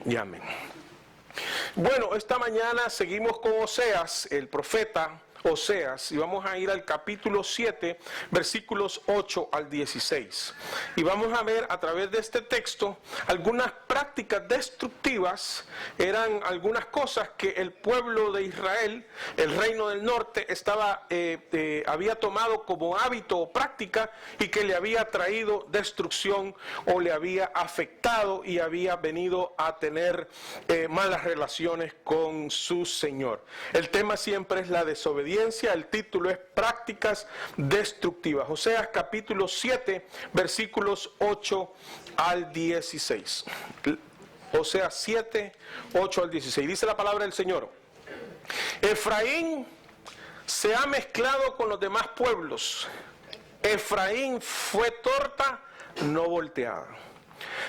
y amén. Bueno, esta mañana seguimos con Oseas, el profeta Oseas, y vamos a ir al capítulo 7, versículos 8 al 16. Y vamos a ver a través de este texto algunas prácticas destructivas. Eran algunas cosas que el pueblo de Israel, el reino del norte, había tomado como hábito o práctica y que le había traído destrucción o le había afectado y había venido a tener malas relaciones con su Señor. El tema siempre es la desobediencia. El título es Prácticas Destructivas. Oseas capítulo 7, versículos 8 al 16. Oseas 7, 8 al 16. Dice la palabra del Señor: Efraín se ha mezclado con los demás pueblos. Efraín fue torta no volteada.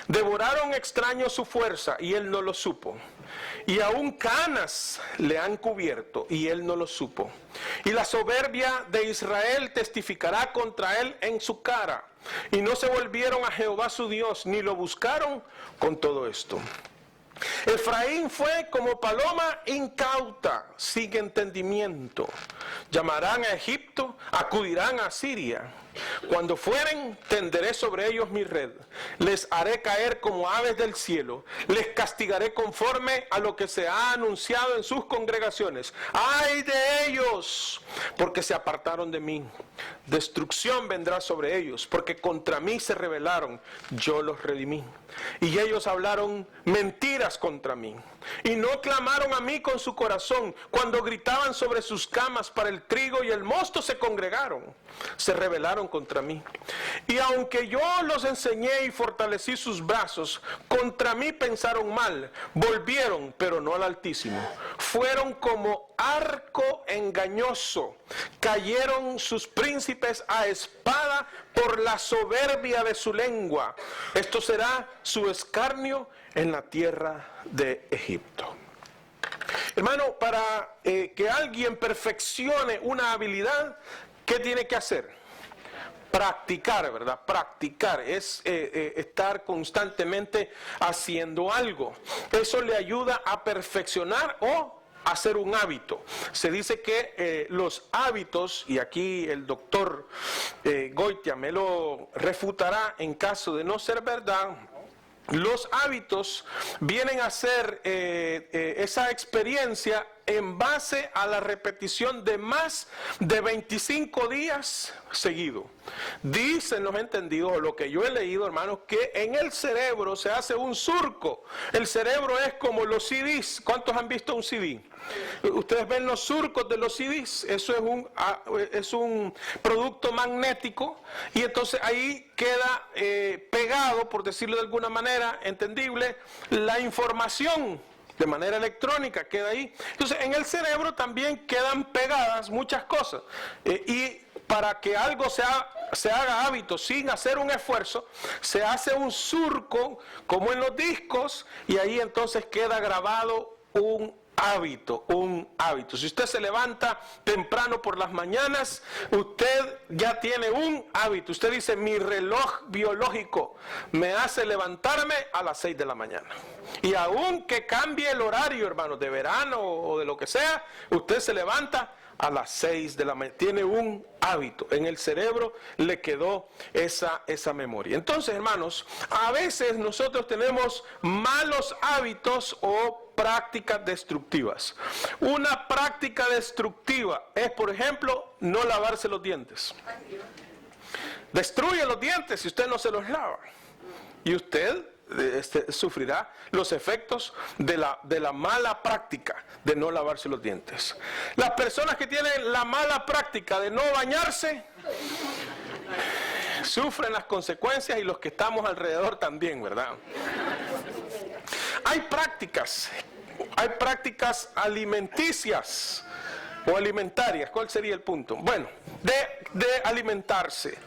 Devoraron extraños su fuerza y él no lo supo. Y aún canas le han cubierto y él no lo supo. Y la soberbia de Israel testificará contra él en su cara. Y no se volvieron a Jehová su Dios, ni lo buscaron con todo esto. Efraín fue como paloma incauta, sin entendimiento. Llamarán a Egipto, acudirán a Siria. Cuando fueren, tenderé sobre ellos mi red. Les haré caer como aves del cielo. Les castigaré conforme a lo que se ha anunciado en sus congregaciones. ¡Ay de ellos! Porque se apartaron de mí. Destrucción vendrá sobre ellos, porque contra mí se rebelaron. Yo los redimí. Y ellos hablaron mentiras contra mí. Y no clamaron a mí con su corazón. Cuando gritaban sobre sus camas para el trigo y el mosto se congregaron. Se rebelaron contra mí. Y aunque yo los enseñé y fortalecí sus brazos, contra mí pensaron mal. Volvieron, pero no al Altísimo. Fueron como arco engañoso. Cayeron sus príncipes a espada por la soberbia de su lengua. Esto será su escarnio en la tierra de Egipto. Hermano, para que alguien perfeccione una habilidad, ¿qué tiene que hacer? Practicar, ¿verdad? Practicar es estar constantemente haciendo algo. Eso le ayuda a perfeccionar o hacer un hábito. Se dice que los hábitos, y aquí el doctor Goitia me lo refutará en caso de no ser verdad, los hábitos vienen a ser esa experiencia en base a la repetición de más de 25 días seguidos. Dicen los entendidos, o lo que yo he leído, hermanos, que en el cerebro se hace un surco. El cerebro es como los CDs. ¿Cuántos han visto un CD? Ustedes ven los surcos de los CDs. Eso es un producto magnético, y entonces ahí queda pegado, por decirlo de alguna manera entendible, la información de manera electrónica, queda ahí. Entonces en el cerebro también quedan pegadas muchas cosas, y para que algo se haga hábito sin hacer un esfuerzo, se hace un surco como en los discos, y ahí entonces queda grabado un hábito. Si usted se levanta temprano por las mañanas, usted ya tiene un hábito. Usted dice: mi reloj biológico me hace levantarme a las 6 de la mañana. Y aunque cambie el horario, hermanos, de verano o de lo que sea, usted se levanta a las 6 de la mañana. Tiene un hábito. En el cerebro le quedó esa memoria. Entonces, hermanos, a veces nosotros tenemos malos hábitos o prácticas destructivas. Una práctica destructiva es, por ejemplo, no lavarse los dientes. Destruye los dientes si usted no se los lava. Y usted sufrirá los efectos de la mala práctica de no lavarse los dientes. Las personas que tienen la mala práctica de no bañarse sufren las consecuencias, y los que estamos alrededor también, ¿verdad? Hay prácticas alimenticias o alimentarias. ¿Cuál sería el punto? Bueno, de alimentarse.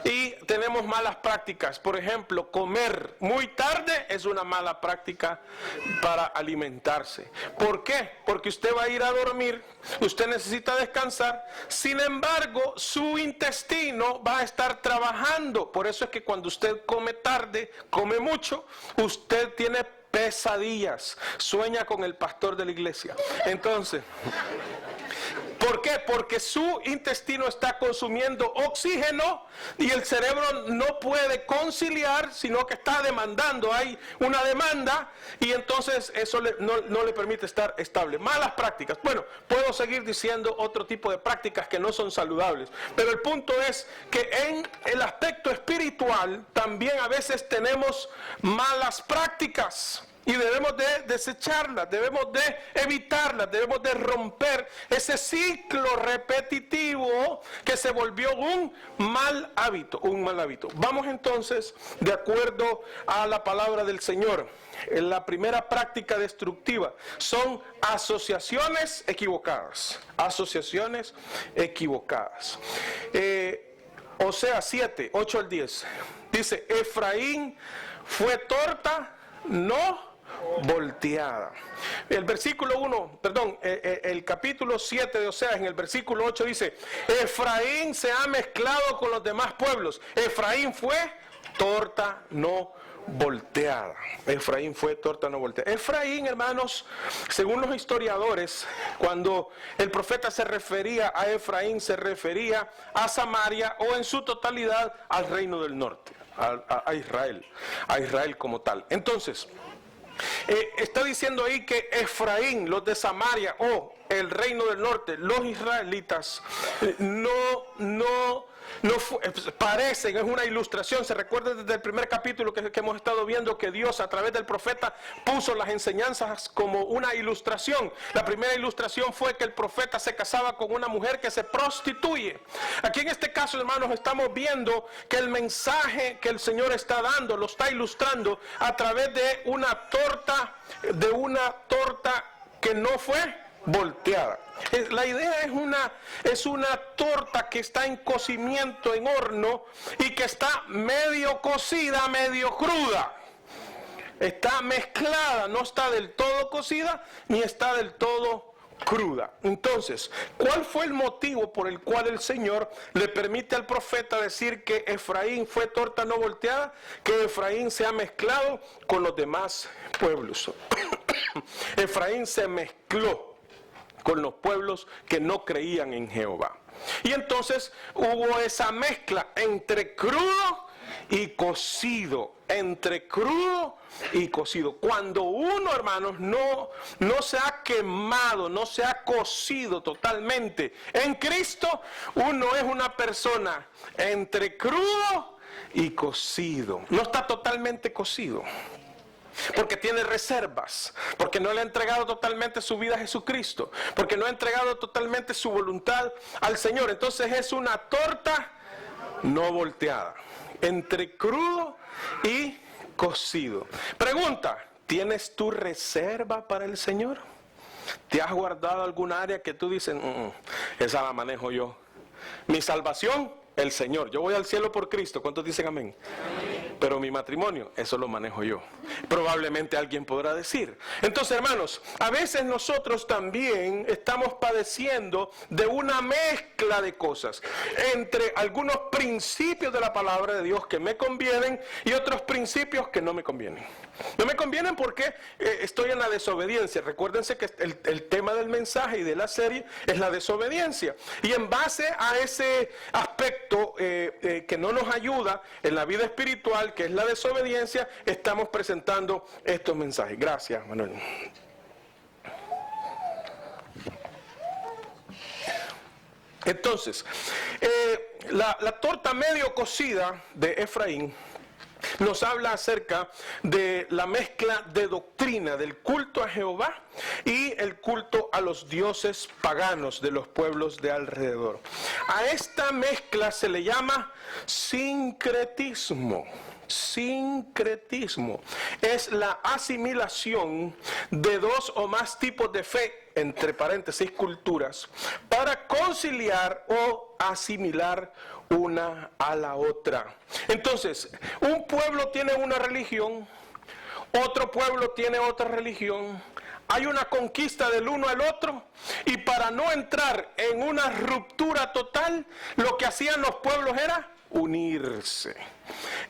Y tenemos malas prácticas. Por ejemplo, comer muy tarde es una mala práctica para alimentarse. ¿Por qué? Porque usted va a ir a dormir, usted necesita descansar, sin embargo, su intestino va a estar trabajando. Por eso es que cuando usted come tarde, come mucho, usted tiene pesadillas, sueña con el pastor de la iglesia. Entonces, ¿por qué? Porque su intestino está consumiendo oxígeno y el cerebro no puede conciliar, sino que está demandando, hay una demanda y entonces eso no le permite estar estable. Malas prácticas. Bueno, puedo seguir diciendo otro tipo de prácticas que no son saludables, pero el punto es que en el aspecto espiritual también a veces tenemos malas prácticas. Y debemos de desecharlas, debemos de evitarlas, debemos de romper ese ciclo repetitivo que se volvió un mal hábito, Vamos entonces, de acuerdo a la palabra del Señor, la primera práctica destructiva son asociaciones equivocadas. Asociaciones equivocadas. Oseas 7, 8 al 10. Dice, Efraín fue torta, no volteada. El versículo 1, perdón, el capítulo 7 de Oseas, en el versículo 8 dice, Efraín se ha mezclado con los demás pueblos. Efraín fue torta no volteada. Efraín fue torta no volteada. Efraín, hermanos, según los historiadores, cuando el profeta se refería a Efraín, se refería a Samaria o en su totalidad al reino del norte, a Israel como tal. Entonces, está diciendo ahí que Efraín, los de Samaria o el reino del norte, los israelitas, parecen, es una ilustración. Se recuerda desde el primer capítulo que hemos estado viendo que Dios a través del profeta puso las enseñanzas como una ilustración. La primera ilustración fue que el profeta se casaba con una mujer que se prostituye. Aquí en este caso, hermanos, estamos viendo que el mensaje que el Señor está dando, lo está ilustrando a través de una torta que no fue volteada. La idea es una torta que está en cocimiento en horno y que está medio cocida, medio cruda. Está mezclada, no está del todo cocida ni está del todo cruda. Entonces, ¿cuál fue el motivo por el cual el Señor le permite al profeta decir que Efraín fue torta no volteada? Que Efraín se ha mezclado con los demás pueblos. Efraín se mezcló con los pueblos que no creían en Jehová. Y entonces hubo esa mezcla entre crudo y cocido. Entre crudo y cocido. Cuando uno, hermanos, no se ha quemado, no se ha cocido totalmente en Cristo, uno es una persona entre crudo y cocido. No está totalmente cocido, porque tiene reservas, porque no le ha entregado totalmente su vida a Jesucristo, porque no ha entregado totalmente su voluntad al Señor. Entonces es una torta no volteada, entre crudo y cocido. Pregunta, ¿tienes tu reserva para el Señor? ¿Te has guardado algún área que tú dices, esa la manejo yo? Mi salvación, el Señor. Yo voy al cielo por Cristo. ¿Cuántos dicen amén? Amén. Pero mi matrimonio, eso lo manejo yo. Probablemente alguien podrá decir. Entonces, hermanos, a veces nosotros también estamos padeciendo de una mezcla de cosas entre algunos principios de la palabra de Dios que me convienen y otros principios que no me convienen. No me convienen porque estoy en la desobediencia. Recuérdense que el tema del mensaje y de la serie es la desobediencia. Y en base a ese aspecto que no nos ayuda en la vida espiritual, que es la desobediencia, estamos presentando estos mensajes. Gracias, Manuel. Entonces, la torta medio cocida de Efraín nos habla acerca de la mezcla de doctrina del culto a Jehová y el culto a los dioses paganos de los pueblos de alrededor. A esta mezcla se le llama sincretismo. Sincretismo es la asimilación de dos o más tipos de fe, entre paréntesis culturas, para conciliar o asimilar una a la otra. Entonces, un pueblo tiene una religión, otro pueblo tiene otra religión, hay una conquista del uno al otro, y para no entrar en una ruptura total, lo que hacían los pueblos era unirse.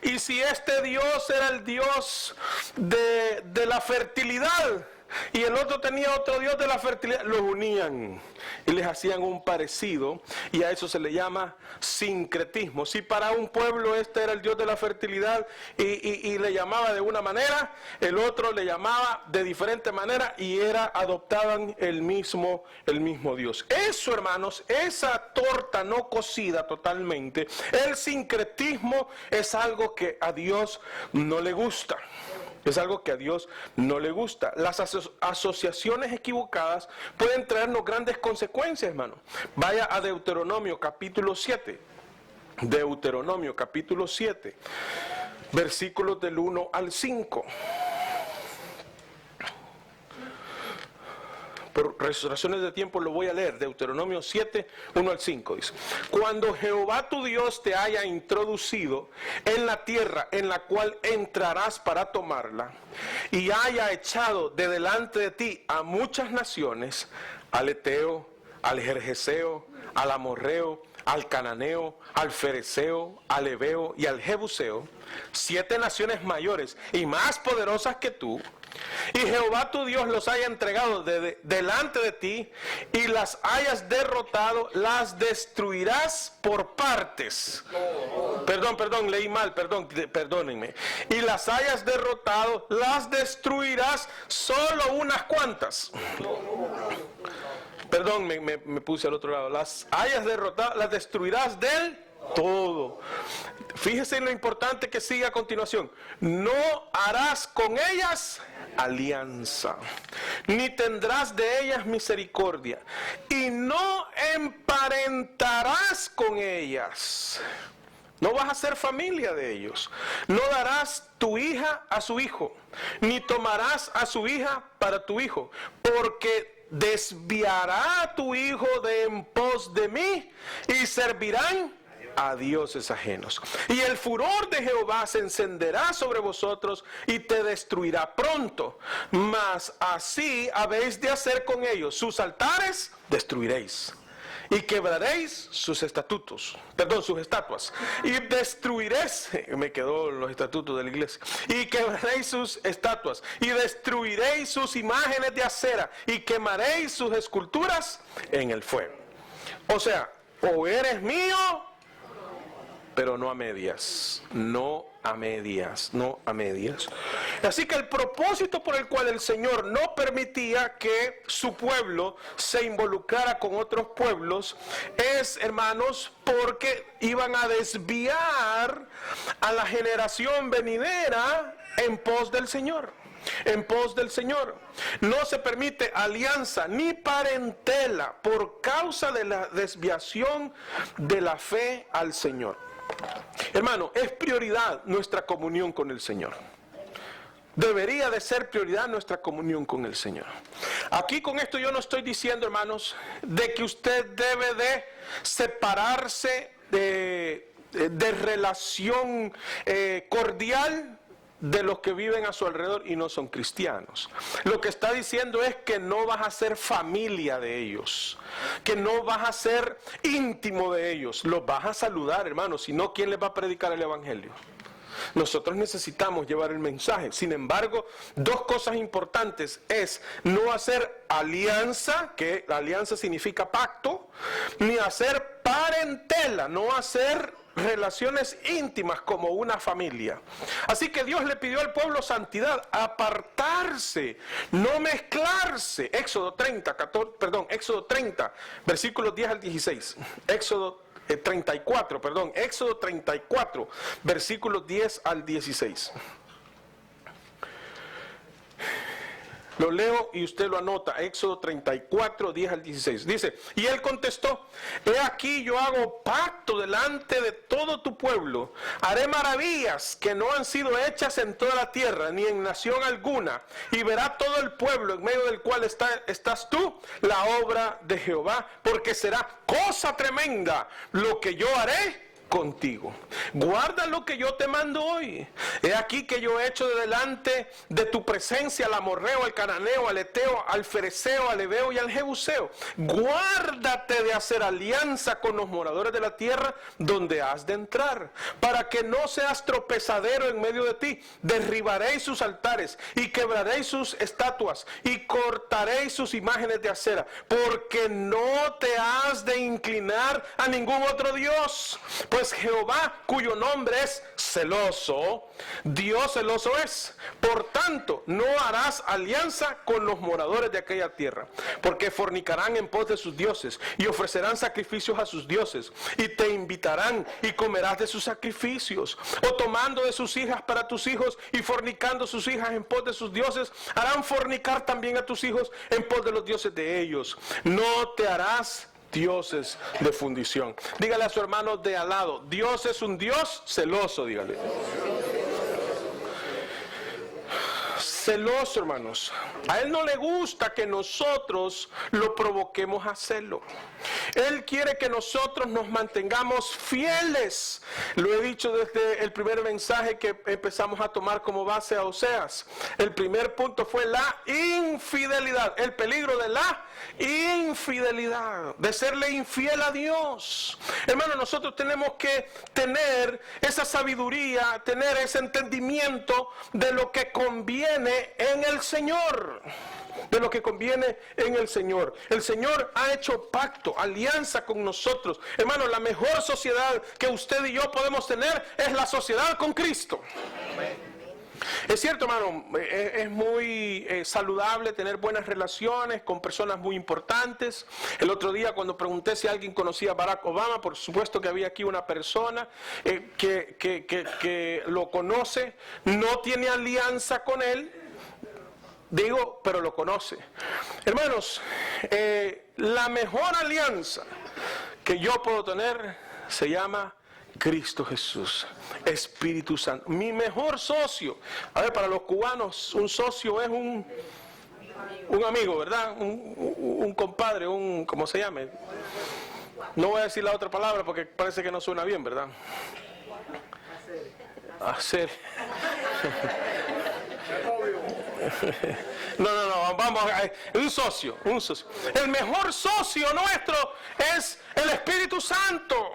y si este Dios era el Dios de la fertilidad, y el otro tenía otro Dios de la fertilidad, los unían y les hacían un parecido, y a eso se le llama sincretismo. Si para un pueblo este era el Dios de la fertilidad y le llamaba de una manera, el otro le llamaba de diferente manera, y adoptaban el mismo Dios. Eso, hermanos, esa torta no cocida totalmente, el sincretismo, es algo que a Dios no le gusta. Es algo que a Dios no le gusta. Las asociaciones equivocadas pueden traernos grandes consecuencias, hermano. Vaya a Deuteronomio capítulo 7. Deuteronomio capítulo 7, versículos del 1 al 5. Por razones de tiempo lo voy a leer. Deuteronomio 7, 1 al 5 dice: cuando Jehová tu Dios te haya introducido en la tierra en la cual entrarás para tomarla, y haya echado de delante de ti a muchas naciones, al Eteo, al Gergeseo, al Amorreo, al Cananeo, al Fereceo, al Heveo y al Jebuseo, 7 naciones mayores y más poderosas que tú, y Jehová tu Dios los haya entregado delante de ti, y las hayas derrotado, las destruirás por partes. Perdón, leí mal, perdónenme. Y las hayas derrotado, las destruirás solo unas cuantas. Perdón, me puse al otro lado. Las hayas derrotado, las destruirás del todo. Fíjese en lo importante que sigue a continuación. No harás con ellas alianza, ni tendrás de ellas misericordia, y no emparentarás con ellas. No vas a ser familia de ellos. No darás tu hija a su hijo, ni tomarás a su hija para tu hijo, porque desviará a tu hijo de en pos de mí, y servirán a dioses ajenos. Y el furor de Jehová se encenderá sobre vosotros y te destruirá pronto. Mas así habéis de hacer con ellos. Sus altares destruiréis, y quebraréis sus estatutos, sus estatuas, y destruiréis, me quedó los estatutos de la iglesia, y quebraréis sus estatuas, y destruiréis sus imágenes de acera, y quemaréis sus esculturas en el fuego. O sea, o eres mío, pero no a medias, no a medias. Así que el propósito por el cual el Señor no permitía que su pueblo se involucrara con otros pueblos es, hermanos, porque iban a desviar a la generación venidera en pos del Señor. En pos del Señor. No se permite alianza ni parentela por causa de la desviación de la fe al Señor. Hermano, es prioridad nuestra comunión con el Señor. Debería de ser prioridad nuestra comunión con el Señor. Aquí con esto yo no estoy diciendo, hermanos, de que usted debe de separarse de relación cordial de los que viven a su alrededor y no son cristianos. Lo que está diciendo es que no vas a ser familia de ellos, que no vas a ser íntimo de ellos. Los vas a saludar, hermanos, si no, ¿quién les va a predicar el evangelio? Nosotros necesitamos llevar el mensaje. Sin embargo, dos cosas importantes es no hacer alianza, que la alianza significa pacto, ni hacer parentela, no hacer relaciones íntimas como una familia. Así que Dios le pidió al pueblo santidad, apartarse, no mezclarse. Éxodo 30, versículos 10 al 16. Éxodo 34, versículos 10 al 16. Lo leo y usted lo anota. Éxodo 34, 10 al 16. Dice: y él contestó: he aquí yo hago pacto delante de todo tu pueblo. Haré maravillas que no han sido hechas en toda la tierra, ni en nación alguna. Y verá todo el pueblo en medio del cual estás tú, la obra de Jehová. Porque será cosa tremenda lo que yo haré contigo. Guarda lo que yo te mando hoy. He aquí que yo he hecho de delante de tu presencia al amorreo, al cananeo, al eteo, al fereceo, al heveo y al jebuseo. Guárdate de hacer alianza con los moradores de la tierra donde has de entrar, para que no seas tropezadero en medio de ti. Derribaréis sus altares y quebraréis sus estatuas y cortaréis sus imágenes de acera, porque no te has de inclinar a ningún otro Dios, pues Jehová, cuyo nombre es celoso, Dios celoso es. Por tanto, no harás alianza con los moradores de aquella tierra, porque fornicarán en pos de sus dioses y ofrecerán sacrificios a sus dioses, y te invitarán y comerás de sus sacrificios. O tomando de sus hijas para tus hijos y fornicando sus hijas en pos de sus dioses, harán fornicar también a tus hijos en pos de los dioses de ellos. No te harás dioses de fundición. Dígale a su hermano de al lado: Dios es un Dios celoso, dígale. Celoso, hermanos. A Él no le gusta que nosotros lo provoquemos a hacerlo. Él quiere que nosotros nos mantengamos fieles. Lo he dicho desde el primer mensaje que empezamos a tomar como base a Oseas. El primer punto fue la infidelidad, el peligro de la infidelidad, de serle infiel a Dios. Hermano, nosotros tenemos que tener esa sabiduría, tener ese entendimiento de lo que conviene en el Señor. De lo que conviene en el Señor. El Señor ha hecho pacto, alianza con nosotros. Hermano, la mejor sociedad que usted y yo podemos tener es la sociedad con Cristo. Es cierto, hermano, es muy saludable tener buenas relaciones con personas muy importantes. El otro día, cuando pregunté si alguien conocía a Barack Obama, por supuesto que había aquí una persona que lo conoce, no tiene alianza con él. Digo, pero lo conoce. Hermanos, la mejor alianza que yo puedo tener se llama Cristo Jesús, Espíritu Santo. Mi mejor socio. A ver, para los cubanos, un socio es un amigo, ¿verdad? Un compadre, ¿cómo se llame? No voy a decir la otra palabra porque parece que no suena bien, ¿verdad? Hacer. No, vamos, un socio. El mejor socio nuestro es el Espíritu Santo.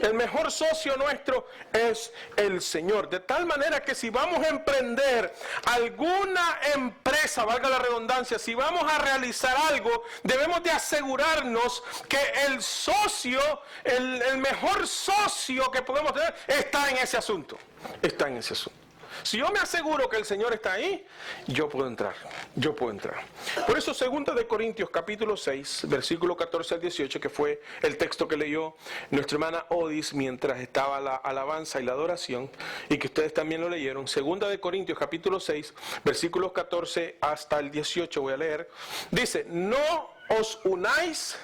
El mejor socio nuestro es el Señor. De tal manera que si vamos a emprender alguna empresa, valga la redundancia, si vamos a realizar algo, debemos de asegurarnos que el socio, el mejor socio que podemos tener, está en ese asunto. Está en ese asunto. Si yo me aseguro que el Señor está ahí, yo puedo entrar. Por eso 2 de Corintios capítulo 6, versículo 14 al 18, que fue el texto que leyó nuestra hermana Odis mientras estaba la alabanza y la adoración, y que ustedes también lo leyeron. 2 de Corintios capítulo 6, versículos 14 hasta el 18, voy a leer. Dice: no os unáis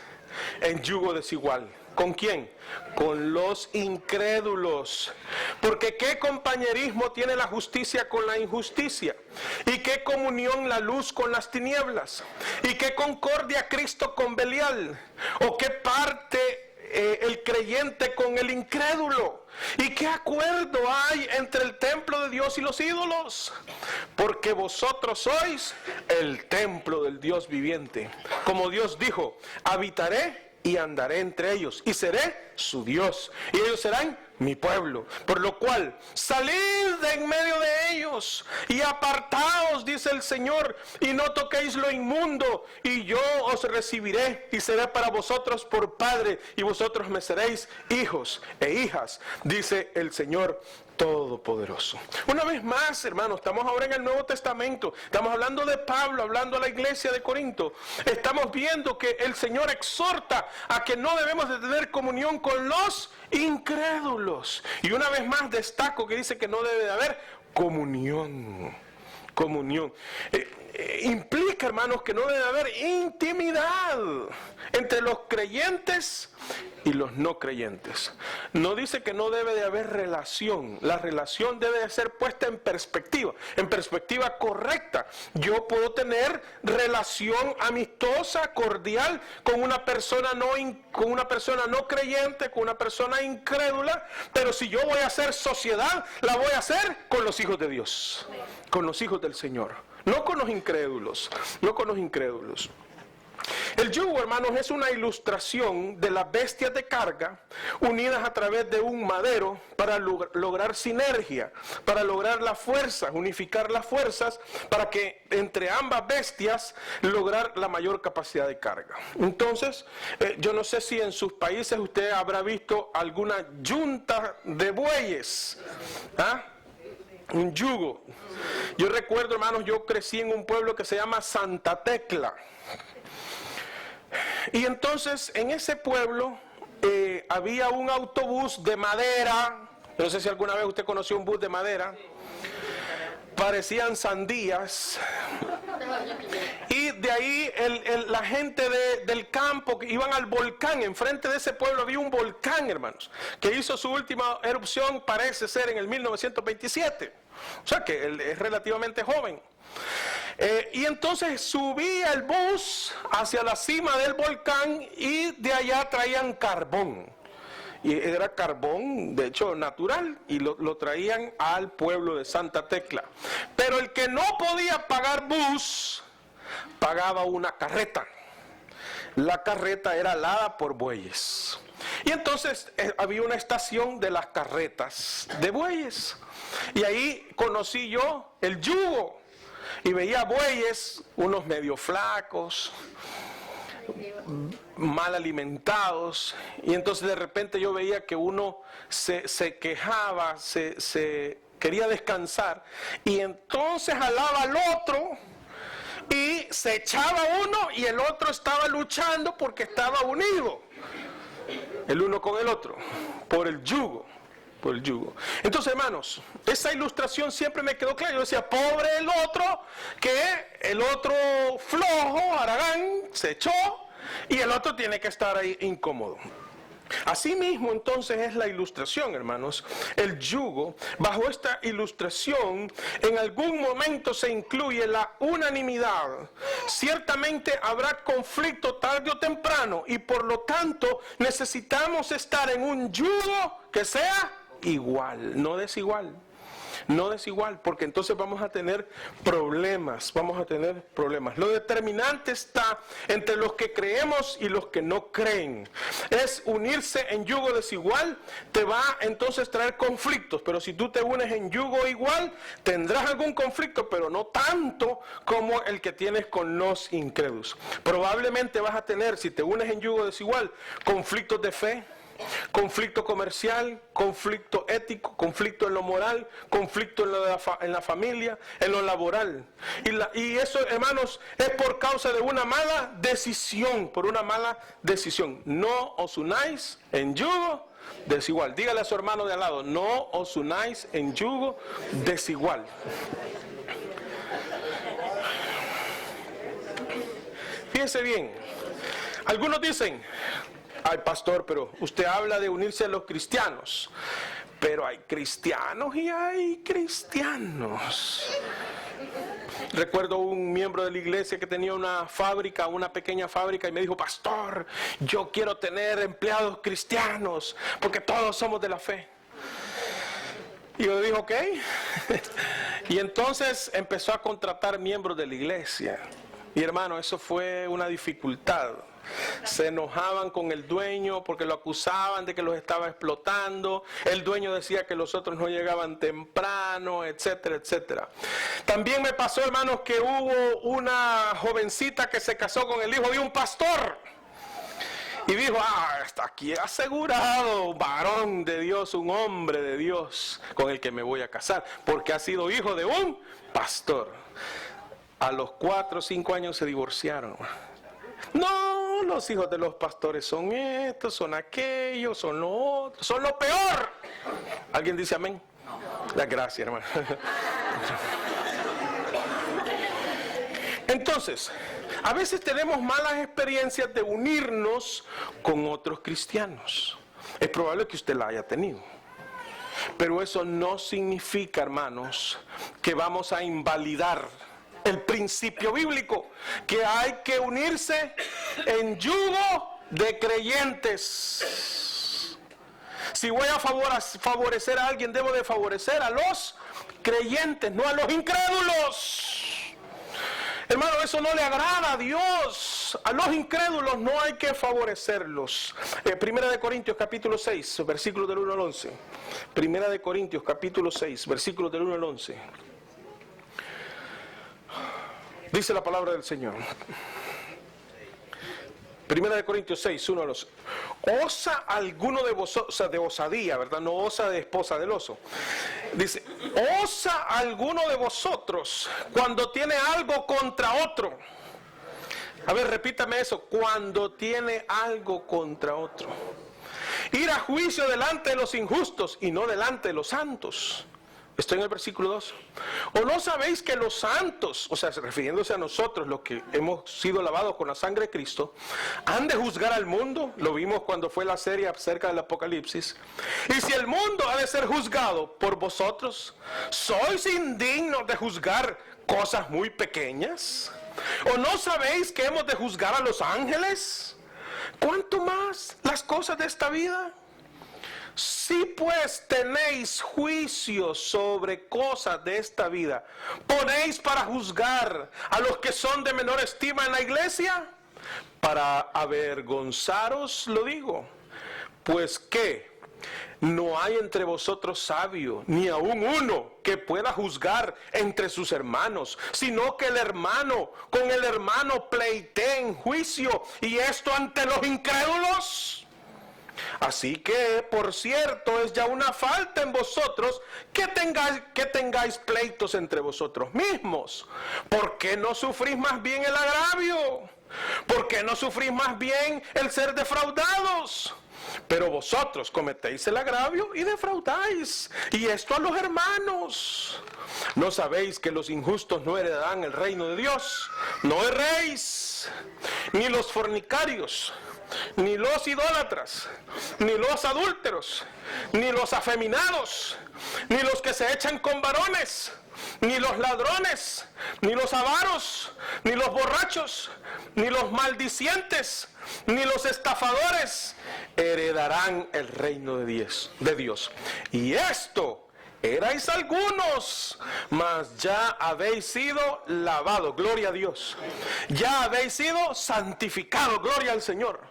en yugo desigual. ¿Con quién? Con los incrédulos. Porque ¿qué compañerismo tiene la justicia con la injusticia? ¿Y qué comunión la luz con las tinieblas? ¿Y qué concordia Cristo con Belial? ¿O qué parte el creyente con el incrédulo? ¿Y qué acuerdo hay entre el templo de Dios y los ídolos? Porque vosotros sois el templo del Dios viviente. Como Dios dijo: habitaré y andaré entre ellos, y seré su Dios, y ellos serán mi pueblo. Por lo cual, salid de en medio de ellos, y apartaos, dice el Señor, y no toquéis lo inmundo, y yo os recibiré, y seré para vosotros por Padre, y vosotros me seréis hijos e hijas, dice el Señor Todopoderoso. Una vez más, hermanos, estamos ahora en el Nuevo Testamento. Estamos hablando de Pablo, hablando a la iglesia de Corinto. Estamos viendo que el Señor exhorta a que no debemos de tener comunión con los incrédulos. Y una vez más destaco que dice que no debe de haber comunión. Implica, hermanos, que no debe haber intimidad entre los creyentes y los no creyentes. No dice que no debe de haber relación. La relación debe de ser puesta en perspectiva correcta. Yo puedo tener relación amistosa, cordial, con una persona no creyente, con una persona incrédula, pero si yo voy a hacer sociedad, la voy a hacer con los hijos de Dios, con los hijos del Señor, no con los incrédulos, no con los incrédulos. El yugo, hermanos, es una ilustración de las bestias de carga unidas a través de un madero para lograr sinergia, para lograr la fuerza, unificar las fuerzas, para que entre ambas bestias lograr la mayor capacidad de carga. Entonces, yo no sé si en sus países usted habrá visto alguna yunta de bueyes, ¿ah? Un yugo. Yo recuerdo, hermanos, yo crecí en un pueblo que se llama Santa Tecla. Y entonces en ese pueblo había un autobús de madera. No sé si alguna vez usted conoció un bus de madera. Parecían sandías. Y de ahí la gente del campo que iban al volcán. Enfrente de ese pueblo había un volcán, hermanos, que hizo su última erupción, parece ser en el 1927. O sea que él es relativamente joven. Y entonces subía el bus hacia la cima del volcán y de allá traían carbón. Y era carbón, de hecho, natural, y lo traían al pueblo de Santa Tecla. Pero el que no podía pagar bus, pagaba una carreta. La carreta era alada por bueyes. Y entonces había una estación de las carretas de bueyes. Y ahí conocí yo el yugo. Y veía bueyes, unos medio flacos, mal alimentados, y entonces de repente yo veía que uno se quejaba, se quería descansar, y entonces jalaba al otro, y se echaba uno, y el otro estaba luchando porque estaba unido, el uno con el otro, por el yugo. Por el yugo. Entonces, hermanos, esa ilustración siempre me quedó clara. Yo decía, pobre el otro, que el otro flojo, haragán, se echó, y el otro tiene que estar ahí incómodo. Así mismo, entonces, es la ilustración, hermanos. El yugo, bajo esta ilustración, en algún momento se incluye la unanimidad. Ciertamente habrá conflicto tarde o temprano, y por lo tanto necesitamos estar en un yugo que sea igual, no desigual. No desigual, porque entonces vamos a tener problemas, Lo determinante está entre los que creemos y los que no creen. Es unirse en yugo desigual, te va entonces a traer conflictos, pero si tú te unes en yugo igual, tendrás algún conflicto, pero no tanto como el que tienes con los incrédulos. Probablemente vas a tener, si te unes en yugo desigual, conflictos de fe, conflicto comercial, conflicto ético, conflicto en lo moral, conflicto en la familia, en lo laboral. Y eso, hermanos, es por causa de una mala decisión, No os unáis en yugo desigual. Dígale a su hermano de al lado, no os unáis en yugo desigual. Fíjense bien, algunos dicen, ay, pastor, pero usted habla de unirse a los cristianos. Pero hay cristianos y hay cristianos. Recuerdo un miembro de la iglesia que tenía una pequeña fábrica, y me dijo, pastor, yo quiero tener empleados cristianos, porque todos somos de la fe. Y yo dije, ok. Y entonces empezó a contratar miembros de la iglesia. Y hermano, eso fue una dificultad. Se enojaban con el dueño porque lo acusaban de que los estaba explotando. El dueño decía que los otros no llegaban temprano, etcétera, etcétera. También me pasó, hermanos, que hubo una jovencita que se casó con el hijo de un pastor. Y dijo, está aquí asegurado, varón de Dios, un hombre de Dios con el que me voy a casar, porque ha sido hijo de un pastor. A los 4 o 5 años se divorciaron. No, los hijos de los pastores son estos, son aquellos, son lo otro, son lo peor. ¿Alguien dice amén? La gracia, hermano. Entonces, A veces tenemos malas experiencias de unirnos con otros cristianos. Es probable que usted la haya tenido. Pero eso no significa, hermanos, que vamos a invalidar el principio bíblico, que hay que unirse en yugo de creyentes. Si voy a favorecer a alguien, debo de favorecer a los creyentes, no a los incrédulos. Hermano, eso no le agrada a Dios. A los incrédulos no hay que favorecerlos. Primera de Corintios capítulo 6, versículos del 1 al 11. Primera de Corintios capítulo 6, versículos del 1 al 11. Dice la palabra del Señor. Primera de Corintios 6, 1 al 11. ¿Osa alguno de vosotros, o sea, de osadía, verdad? No osa de esposa del oso. Dice, ¿osa alguno de vosotros cuando tiene algo contra otro? A ver, repítame eso. Cuando tiene algo contra otro. Ir a juicio delante de los injustos y no delante de los santos. Estoy en el versículo 2. ¿O no sabéis que los santos, o sea, refiriéndose a nosotros, los que hemos sido lavados con la sangre de Cristo, han de juzgar al mundo? Lo vimos cuando fue la serie acerca del Apocalipsis. Y si el mundo ha de ser juzgado por vosotros, ¿sois indignos de juzgar cosas muy pequeñas? ¿O no sabéis que hemos de juzgar a los ángeles? ¿Cuánto más las cosas de esta vida? Si pues tenéis juicio sobre cosas de esta vida, ¿ponéis para juzgar a los que son de menor estima en la iglesia? Para avergonzaros lo digo. Pues ¿qué? No hay entre vosotros sabio, ni aun uno que pueda juzgar entre sus hermanos, sino que el hermano con el hermano pleitee en juicio, y esto ante los incrédulos. Así que, por cierto, es ya una falta en vosotros que tengáis pleitos entre vosotros mismos. ¿Por qué no sufrís más bien el agravio? ¿Por qué no sufrís más bien el ser defraudados? Pero vosotros cometéis el agravio y defraudáis, y esto a los hermanos. ¿No sabéis que los injustos no heredarán el reino de Dios? No erréis, ni los fornicarios, ni los idólatras, ni los adúlteros, ni los afeminados, ni los que se echan con varones, ni los ladrones, ni los avaros, ni los borrachos, ni los maldicientes, ni los estafadores heredarán el reino de Dios. Y esto erais algunos, mas ya habéis sido lavados, gloria a Dios. Ya habéis sido santificados, gloria al Señor.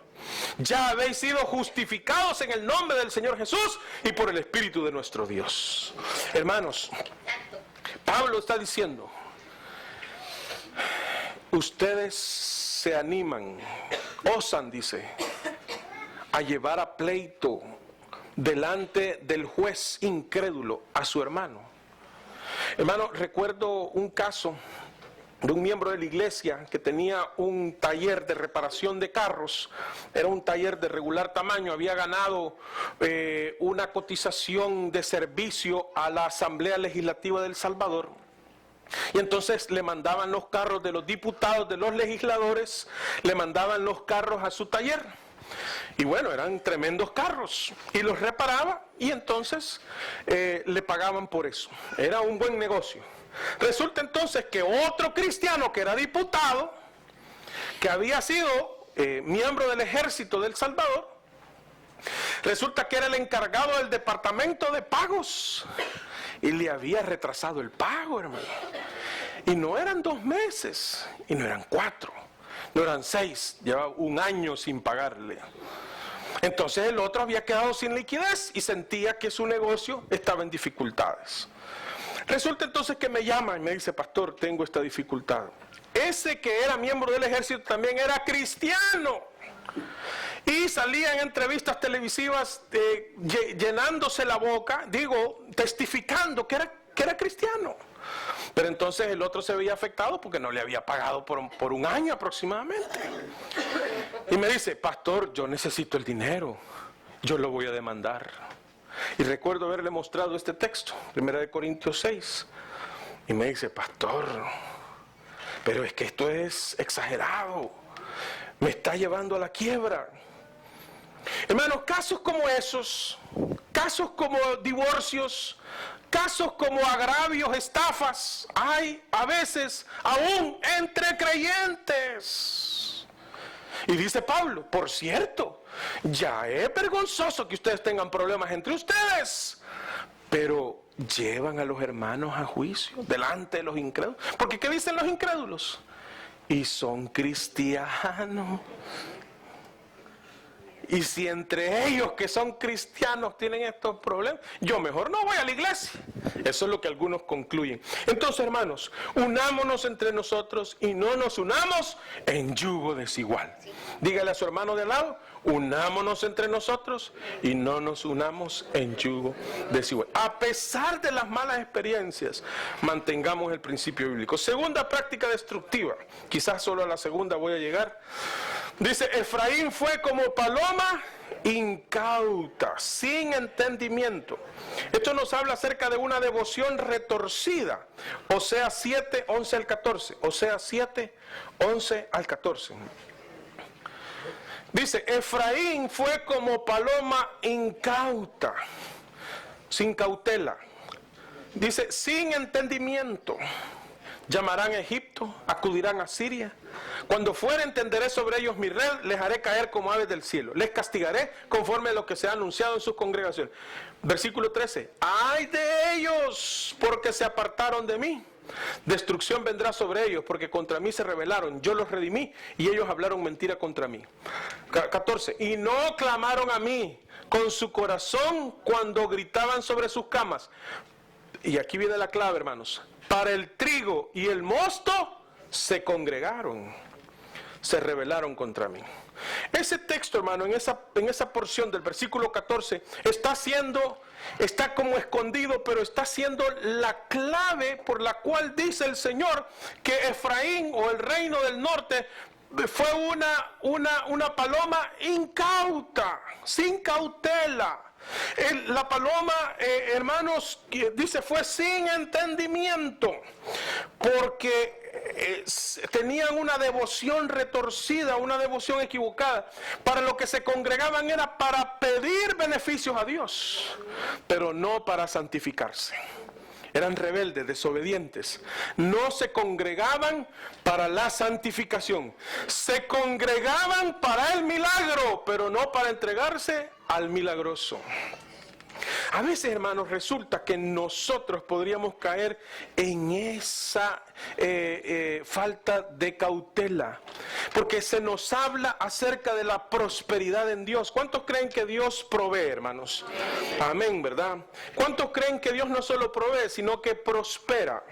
Ya habéis sido justificados en el nombre del Señor Jesús y por el Espíritu de nuestro Dios. Hermanos, Pablo está diciendo, ustedes se animan, osan, dice, a llevar a pleito delante del juez incrédulo a su hermano. Hermano, recuerdo un caso de un miembro de la iglesia que tenía un taller de reparación de carros. Era un taller de regular tamaño, había ganado una cotización de servicio a la Asamblea Legislativa de El Salvador. Y entonces le mandaban los carros de los diputados, de los legisladores, le mandaban los carros a su taller. Y bueno, eran tremendos carros, y los reparaba, y entonces le pagaban por eso. Era un buen negocio. Resulta entonces que otro cristiano que era diputado, que había sido miembro del ejército de El Salvador, resulta que era el encargado del departamento de pagos, y le había retrasado el pago, hermano. Y no eran 2 meses, y no eran 4, no eran 6, llevaba 1 año sin pagarle. Entonces el otro había quedado sin liquidez y sentía que su negocio estaba en dificultades. Resulta entonces que me llama y me dice, pastor, tengo esta dificultad. Ese que era miembro del ejército también era cristiano. Y salía en entrevistas televisivas llenándose la boca, testificando que era cristiano. Pero entonces el otro se veía afectado porque no le había pagado por 1 año aproximadamente. Y me dice, pastor, yo necesito el dinero, yo lo voy a demandar. Y recuerdo haberle mostrado este texto, 1 Corintios 6. Y me dice, pastor, pero es que esto es exagerado, me está llevando a la quiebra. Hermanos, casos como esos, casos como divorcios, casos como agravios, estafas, hay a veces aún entre creyentes. Y dice Pablo, por cierto, ya es vergonzoso que ustedes tengan problemas entre ustedes, pero llevan a los hermanos a juicio delante de los incrédulos. Porque ¿qué dicen los incrédulos? Y son cristianos. Y si entre ellos que son cristianos tienen estos problemas, yo mejor no voy a la iglesia. Eso es lo que algunos concluyen. Entonces, hermanos, unámonos entre nosotros y no nos unamos en yugo desigual. Dígale a su hermano de al lado, unámonos entre nosotros y no nos unamos en yugo desigual. A pesar de las malas experiencias, mantengamos el principio bíblico. Segunda práctica destructiva, quizás solo a la segunda voy a llegar. Dice, Efraín fue como paloma incauta, sin entendimiento. Esto nos habla acerca de una devoción retorcida. Oseas 7, 11 al 14. Oseas 7, 11 al 14. Dice, Efraín fue como paloma incauta, sin cautela. Dice, sin entendimiento. Llamarán a Egipto, acudirán a Siria. Cuando fuere, entenderé sobre ellos mi red, les haré caer como aves del cielo. Les castigaré conforme a lo que se ha anunciado en sus congregaciones. Versículo 13. ¡Ay de ellos! Porque se apartaron de mí. Destrucción vendrá sobre ellos, porque contra mí se rebelaron. Yo los redimí y ellos hablaron mentira contra mí. 14. Y no clamaron a mí con su corazón cuando gritaban sobre sus camas. Y aquí viene la clave, hermanos. Para el trigo y el mosto se congregaron, se rebelaron contra mí. Ese texto, hermano, en esa porción del versículo 14, está como escondido, pero está siendo la clave por la cual dice el Señor que Efraín o el reino del norte fue una paloma incauta, sin cautela. La paloma, hermanos, dice fue sin entendimiento, porque tenían una devoción retorcida, una devoción equivocada. Para lo que se congregaban era para pedir beneficios a Dios, pero no para santificarse. Eran rebeldes, desobedientes. No se congregaban para la santificación. Se congregaban para el milagro, pero no para entregarse al milagroso. A veces, hermanos, resulta que nosotros podríamos caer en esa falta de cautela, porque se nos habla acerca de la prosperidad en Dios. ¿Cuántos creen que Dios provee, hermanos? Amén, ¿verdad? ¿Cuántos creen que Dios no solo provee, sino que prospera?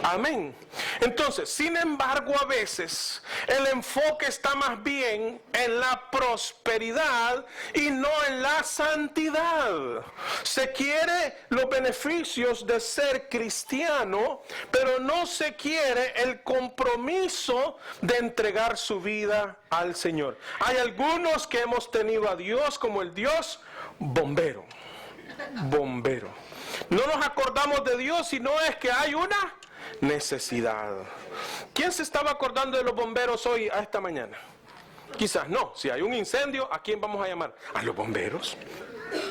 Amén. Entonces, sin embargo, a veces el enfoque está más bien en la prosperidad y no en la santidad. Se quiere los beneficios de ser cristiano, pero no se quiere el compromiso de entregar su vida al Señor. Hay algunos que hemos tenido a Dios como el Dios bombero. Bombero. No nos acordamos de Dios si no es que hay una necesidad. ¿Quién se estaba acordando de los bomberos hoy a esta mañana? Quizás no. Si hay un incendio, ¿a quién vamos a llamar? A los bomberos.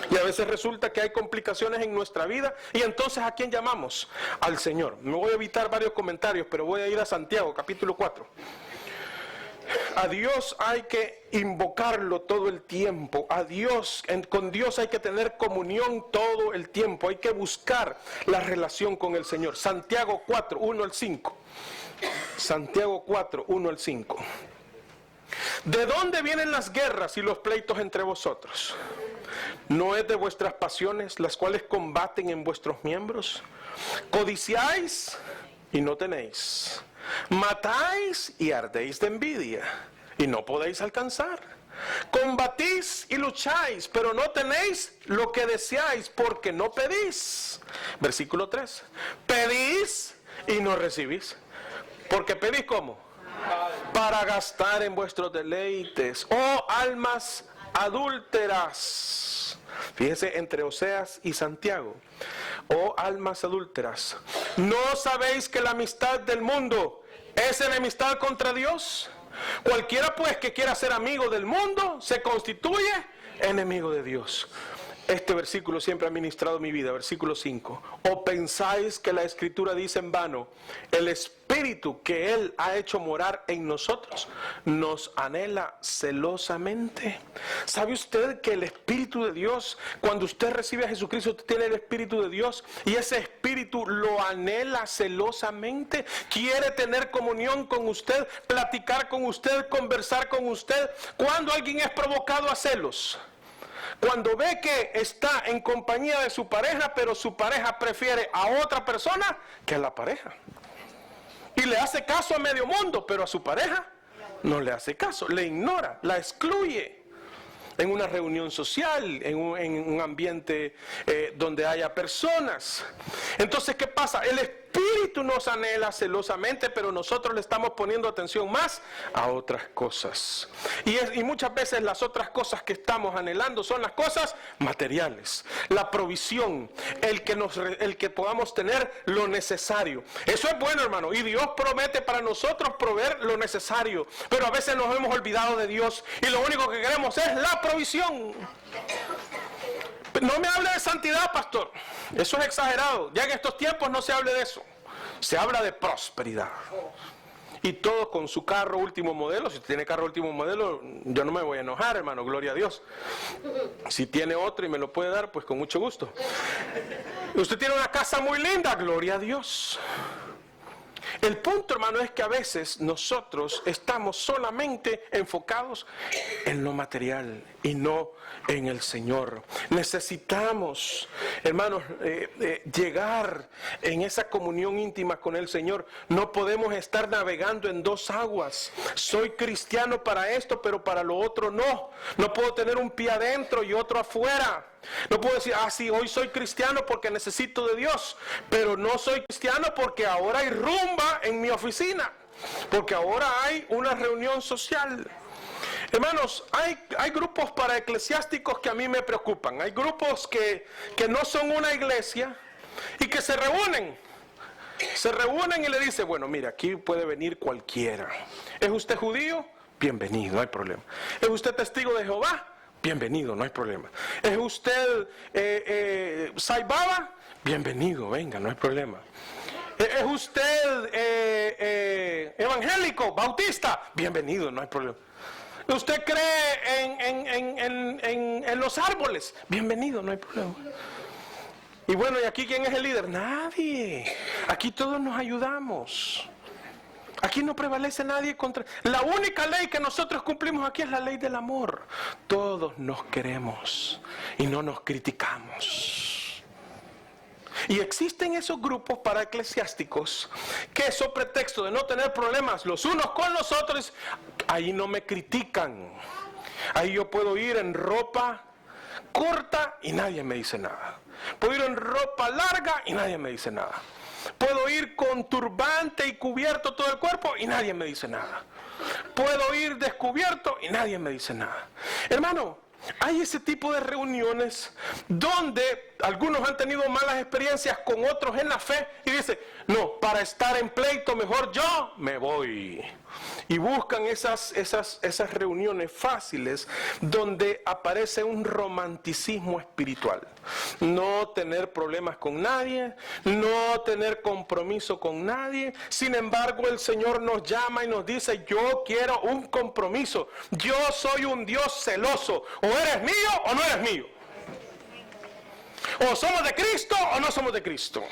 Y a veces resulta que hay complicaciones en nuestra vida y entonces ¿a quién llamamos? Al Señor. Me voy a evitar varios comentarios, pero voy a ir a Santiago, capítulo 4. A Dios hay que invocarlo todo el tiempo. Con Dios hay que tener comunión todo el tiempo. Hay que buscar la relación con el Señor. Santiago 4, 1 al 5. Santiago 4, 1 al 5. ¿De dónde vienen las guerras y los pleitos entre vosotros? ¿No es de vuestras pasiones las cuales combaten en vuestros miembros? Codiciáis y no tenéis. Matáis y ardéis de envidia y no podéis alcanzar. Combatís y lucháis, pero no tenéis lo que deseáis porque no pedís. Versículo 3. Pedís y no recibís. Porque pedís ¿cómo? Para gastar en vuestros deleites. Oh almas adúlteras. Fíjese entre Oseas y Santiago. Oh almas adúlteras, ¿no sabéis que la amistad del mundo ¿Es enemistad contra Dios? Cualquiera pues que quiera ser amigo del mundo se constituye enemigo de Dios. Este versículo siempre ha ministrado mi vida, versículo 5. ¿O pensáis que la Escritura dice en vano, el Espíritu que Él ha hecho morar en nosotros nos anhela celosamente? ¿Sabe usted que el Espíritu de Dios, cuando usted recibe a Jesucristo, usted tiene el Espíritu de Dios y ese Espíritu lo anhela celosamente? Quiere tener comunión con usted, platicar con usted, conversar con usted. Cuando alguien es provocado a celos, cuando ve que está en compañía de su pareja, pero su pareja prefiere a otra persona que a la pareja. Y le hace caso a medio mundo, pero a su pareja no le hace caso, le ignora, la excluye. En una reunión social, en un ambiente donde haya personas. Entonces, ¿qué pasa? El Espíritu nos anhela celosamente, pero nosotros le estamos poniendo atención más a otras cosas. Y muchas veces las otras cosas que estamos anhelando son las cosas materiales. La provisión, el que podamos tener lo necesario. Eso es bueno, hermano, y Dios promete para nosotros proveer lo necesario. Pero a veces nos hemos olvidado de Dios y lo único que queremos es la provisión. No me hable de santidad, pastor. Eso es exagerado. Ya en estos tiempos no se hable de eso. Se habla de prosperidad. Y todo con su carro último modelo. Si tiene carro último modelo, yo no me voy a enojar, hermano, gloria a Dios. Si tiene otro y me lo puede dar, pues con mucho gusto. Usted tiene una casa muy linda, gloria a Dios. El punto, hermano, es que a veces nosotros estamos solamente enfocados en lo material y no en el Señor. Necesitamos, hermanos, llegar en esa comunión íntima con el Señor. No podemos estar navegando en dos aguas. Soy cristiano para esto, pero para lo otro no. No puedo tener un pie adentro y otro afuera. No puedo decir, sí, hoy soy cristiano porque necesito de Dios, pero no soy cristiano porque ahora hay rumba en mi oficina, porque ahora hay una reunión social. Hermanos, hay grupos para eclesiásticos que a mí me preocupan. Hay grupos que no son una iglesia y que se reúnen. Se reúnen y le dicen, bueno, mira, aquí puede venir cualquiera. ¿Es usted judío? Bienvenido, no hay problema. ¿Es usted testigo de Jehová? Bienvenido, no hay problema. ¿Es usted Saibaba? Bienvenido, venga, no hay problema. ¿Es usted evangélico, bautista? Bienvenido, no hay problema. ¿Usted cree en los árboles? Bienvenido, no hay problema. Y bueno, ¿y aquí quién es el líder? Nadie. Aquí todos nos ayudamos. Aquí no prevalece nadie contra... La única ley que nosotros cumplimos aquí es la ley del amor. Todos nos queremos y no nos criticamos. Y existen esos grupos para eclesiásticos que, sobre pretexto de no tener problemas los unos con los otros, ahí no me critican. Ahí yo puedo ir en ropa corta y nadie me dice nada. Puedo ir en ropa larga y nadie me dice nada. Puedo ir con turbante y cubierto todo el cuerpo y nadie me dice nada. Puedo ir descubierto y nadie me dice nada. Hermano, hay ese tipo de reuniones donde algunos han tenido malas experiencias con otros en la fe y dicen, no, para estar en pleito mejor yo me voy. Y buscan esas reuniones fáciles donde aparece un romanticismo espiritual. No tener problemas con nadie, no tener compromiso con nadie. Sin embargo, el Señor nos llama y nos dice, yo quiero un compromiso. Yo soy un Dios celoso. O eres mío o no eres mío. O somos de Cristo o no somos de Cristo.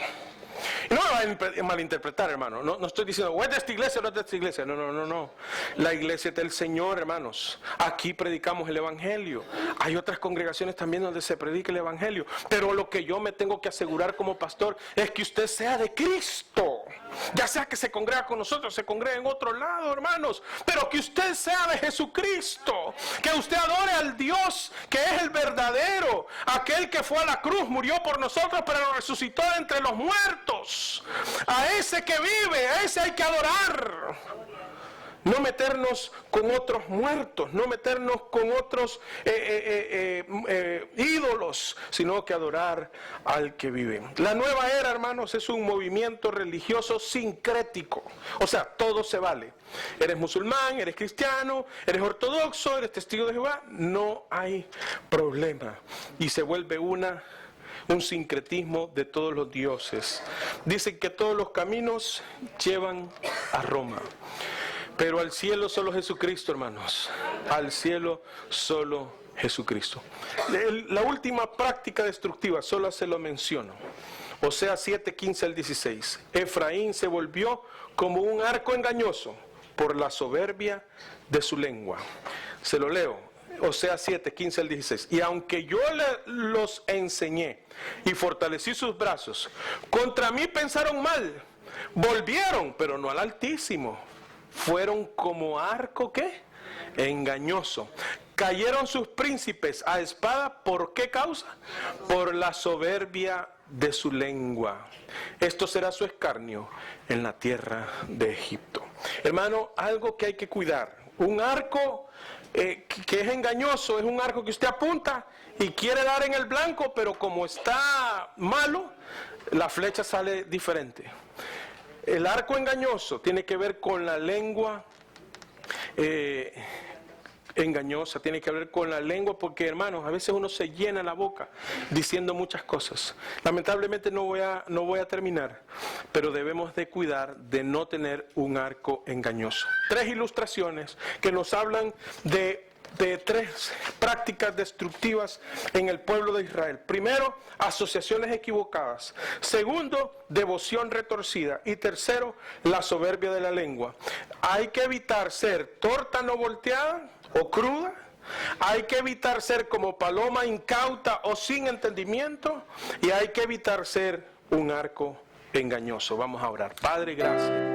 Y no me vayan a malinterpretar, hermano. No estoy diciendo, o es de esta iglesia o no es de esta iglesia. No. La iglesia es del Señor, hermanos. Aquí predicamos el Evangelio. Hay otras congregaciones también donde se predica el Evangelio. Pero lo que yo me tengo que asegurar como pastor es que usted sea de Cristo. Ya sea que se congrega con nosotros, se congrega en otro lado, hermanos. Pero que usted sea de Jesucristo. Que usted adore al Dios que es el verdadero. Aquel que fue a la cruz, murió por nosotros, pero resucitó de entre los muertos. A ese que vive, a ese hay que adorar. no meternos con otros muertos, no meternos con otros ídolos, sino que adorar al que vive. La nueva era, hermanos, es un movimiento religioso sincrético. O sea, todo se vale. Eres musulmán, eres cristiano, eres ortodoxo, eres testigo de Jehová, no hay problema. Y se vuelve un sincretismo de todos los dioses. Dicen que todos los caminos llevan a Roma. Pero al cielo solo Jesucristo, hermanos. Al cielo solo Jesucristo. La última práctica destructiva, solo se lo menciono. Oseas 7, 15 al 16. Efraín se volvió como un arco engañoso por la soberbia de su lengua. Se lo leo. Oseas 7, 15 al 16. Y aunque yo los enseñé y fortalecí sus brazos, contra mí pensaron mal. Volvieron, pero no al Altísimo. Fueron como arco, ¿qué? Engañoso. Cayeron sus príncipes a espada, ¿por qué causa? Por la soberbia de su lengua. Esto será su escarnio en la tierra de Egipto. Hermano, algo que hay que cuidar. Un arco que es engañoso, es un arco que usted apunta y quiere dar en el blanco, pero como está malo, la flecha sale diferente. El arco engañoso tiene que ver con la lengua engañosa, tiene que ver con la lengua, porque hermanos, a veces uno se llena la boca diciendo muchas cosas. Lamentablemente no voy a terminar, pero debemos de cuidar de no tener un arco engañoso. 3 ilustraciones que nos hablan de 3 prácticas destructivas en el pueblo de Israel. Primero, asociaciones equivocadas. Segundo, devoción retorcida. Y tercero, la soberbia de la lengua. Hay que evitar ser torta no volteada o cruda. Hay que evitar ser como paloma incauta o sin entendimiento. Y hay que evitar ser un arco engañoso. Vamos a orar. Padre, gracias.